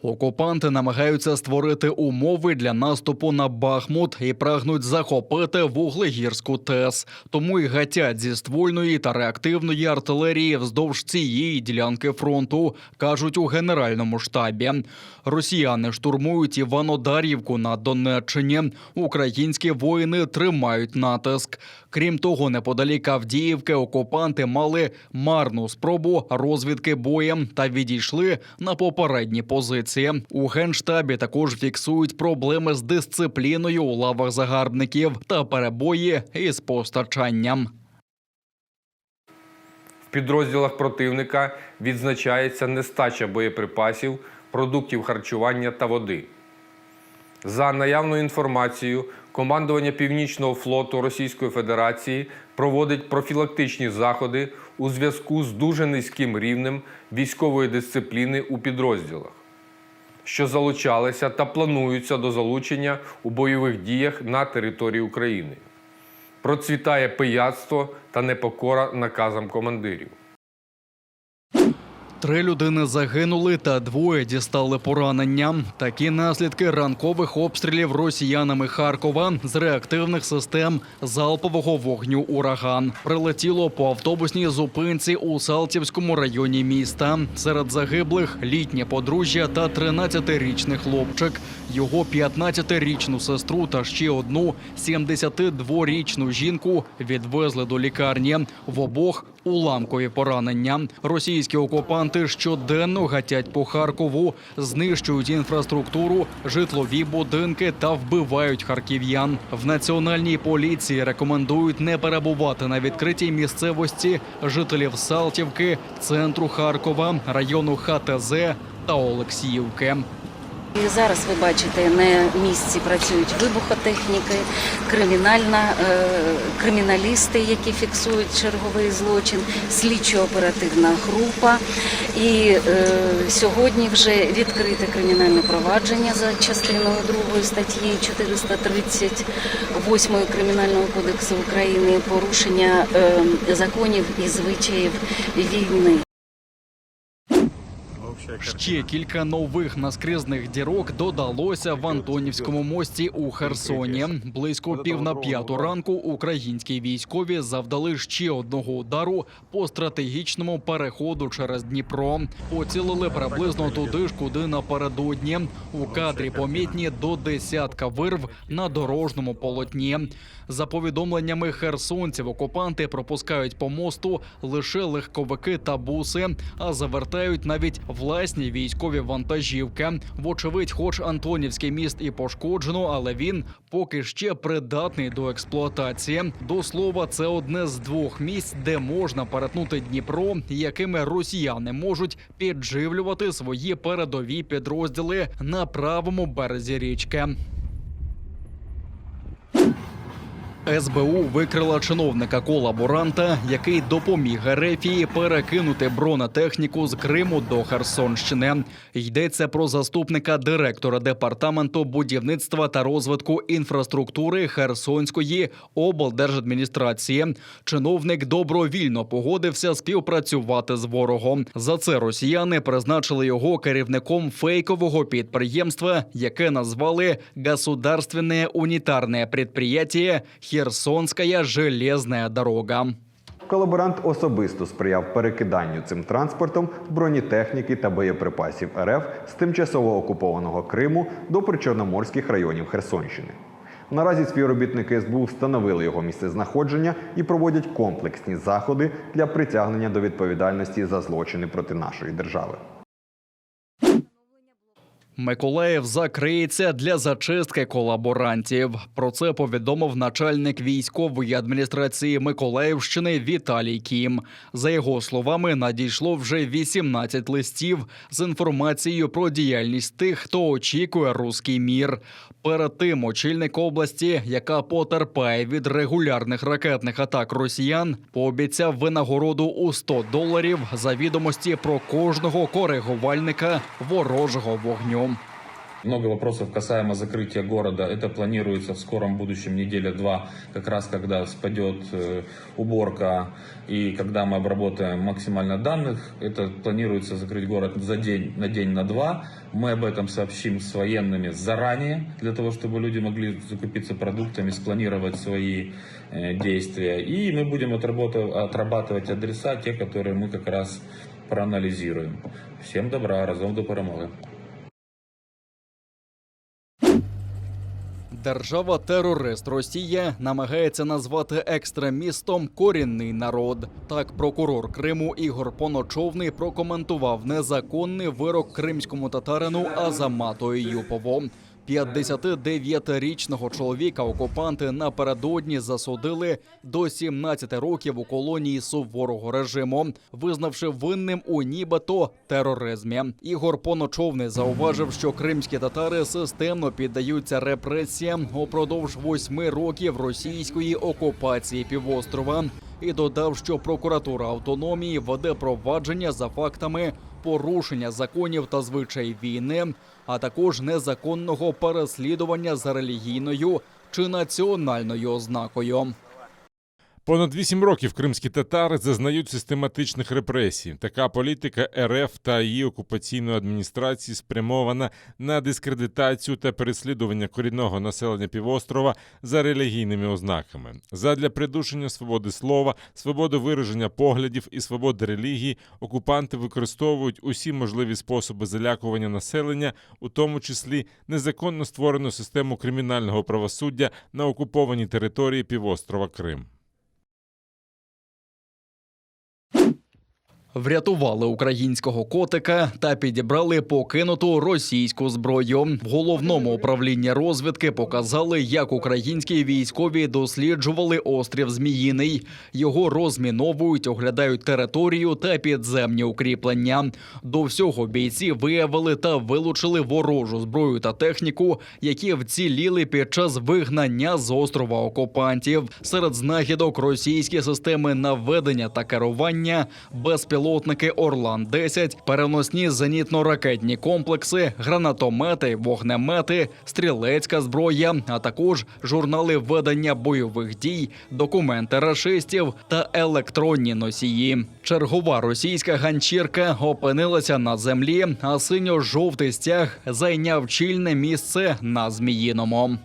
Окупанти намагаються створити умови для наступу на Бахмут і прагнуть захопити Вуглегірську ТЕС. Тому й гатять зі ствольної та реактивної артилерії вздовж цієї ділянки фронту, кажуть у Генеральному штабі. Росіяни штурмують Іванодарівку на Донеччині. Українські воїни тримають натиск. Крім того, неподалік Авдіївки окупанти мали марну спробу розвідки боєм та відійшли на попередні позиції. У Генштабі також фіксують проблеми з дисципліною у лавах загарбників та перебої із постачанням. В підрозділах противника відзначається нестача боєприпасів, продуктів харчування та води. За наявною інформацією, командування Північного флоту Російської Федерації проводить профілактичні заходи у зв'язку з дуже низьким рівнем військової дисципліни у підрозділах, що залучалися та плануються до залучення у бойових діях на території України. Процвітає пияцтво та непокора наказам командирів. 3 людини загинули та 2 дістали поранення. Такі наслідки ранкових обстрілів росіянами Харкова з реактивних систем залпового вогню «Ураган». Прилетіло по автобусній зупинці у Салтівському районі міста. Серед загиблих – літнє подружжя та 13-річний хлопчик. Його 15-річну сестру та ще одну 72-річну жінку відвезли до лікарні. В обох – уламкові поранення. Російські окупанти щоденно гатять по Харкову, знищують інфраструктуру, житлові будинки та вбивають харків'ян. В Національній поліції рекомендують не перебувати на відкритій місцевості жителів Салтівки, центру Харкова, району ХТЗ та Олексіївки. І зараз ви бачите, на місці працюють вибухотехніки, криміналісти, які фіксують черговий злочин, слідчо-оперативна група. І сьогодні вже відкрите кримінальне провадження за частиною 2 статті 438 Кримінального кодексу України «Порушення законів і звичаїв війни». Ще кілька нових наскрізних дірок додалося в Антонівському мості у Херсоні. Близько 4:45 ранку українські військові завдали ще одного удару по стратегічному переходу через Дніпро. Поцілили приблизно туди ж, куди напередодні. У кадрі помітні до десятка вирв на дорожньому полотні. За повідомленнями херсонців, окупанти пропускають по мосту лише легковики та буси, а завертають навіть власні військові вантажівки. Вочевидь, хоч Антонівський міст і пошкоджено, але він поки ще придатний до експлуатації. До слова, це одне з 2 місць, де можна перетнути Дніпро, якими росіяни можуть підживлювати свої передові підрозділи на правому березі річки. СБУ викрила чиновника-колаборанта, який допоміг Ерефії перекинути бронетехніку з Криму до Херсонщини. Йдеться про заступника директора Департаменту будівництва та розвитку інфраструктури Херсонської облдержадміністрації. Чиновник добровільно погодився співпрацювати з ворогом. За це росіяни призначили його керівником фейкового підприємства, яке назвали «Государственное унитарное предприятие Херсонська железна дорога». Колаборант особисто сприяв перекиданню цим транспортом бронетехніки та боєприпасів РФ з тимчасово окупованого Криму до причорноморських районів Херсонщини. Наразі співробітники СБУ встановили його місцезнаходження і проводять комплексні заходи для притягнення до відповідальності за злочини проти нашої держави. Миколаїв закриється для зачистки колаборантів. Про це повідомив начальник військової адміністрації Миколаївщини Віталій Кім. За його словами, надійшло вже 18 листів з інформацією про діяльність тих, хто очікує руський мір. Перед тим очільник області, яка потерпає від регулярних ракетних атак росіян, пообіцяв винагороду у $100 за відомості про кожного коригувальника ворожого вогню. Много вопросов касаемо закрытия города. Это планируется в скором будущем, неделя-два, как раз когда спадет уборка и когда мы обработаем максимально данных. Это планируется закрыть город на день, на два. Мы об этом сообщим с военными заранее, для того, чтобы люди могли закупиться продуктами, спланировать свои действия. И мы будем отрабатывать адреса, те, которые мы как раз проанализируем. Всем добра, разом до перемоги. Держава-терорист Росія намагається назвати екстремістом корінний народ. Так, прокурор Криму Ігор Поночовний прокоментував незаконний вирок кримському татарину Азамату Єюпову. 59-річного чоловіка окупанти напередодні засудили до 17 років у колонії суворого режиму, визнавши винним у нібито тероризмі. Ігор Поночовний зауважив, що кримські татари системно піддаються репресіям упродовж 8 років російської окупації півострова і додав, що прокуратура автономії веде провадження за фактами порушення законів та звичаїв війни, а також незаконного переслідування за релігійною чи національною ознакою. Понад 8 років кримські татари зазнають систематичних репресій. Така політика РФ та її окупаційної адміністрації спрямована на дискредитацію та переслідування корінного населення півострова за релігійними ознаками. Задля придушення свободи слова, свободи вираження поглядів і свободи релігії окупанти використовують усі можливі способи залякування населення, у тому числі незаконно створену систему кримінального правосуддя на окупованій території півострова Крим. Врятували українського котика та підібрали покинуту російську зброю. В головному управлінні розвідки показали, як українські військові досліджували острів Зміїний. Його розміновують, оглядають територію та підземні укріплення. До всього бійці виявили та вилучили ворожу зброю та техніку, які вціліли під час вигнання з острова окупантів. Серед знахідок російські системи наведення та керування, безпілотники «Орлан-10», переносні зенітно-ракетні комплекси, гранатомети, вогнемети, стрілецька зброя, а також журнали ведення бойових дій, документи рашистів та електронні носії. Чергова російська ганчірка опинилася на землі, а синьо-жовтий стяг зайняв чільне місце на Зміїному.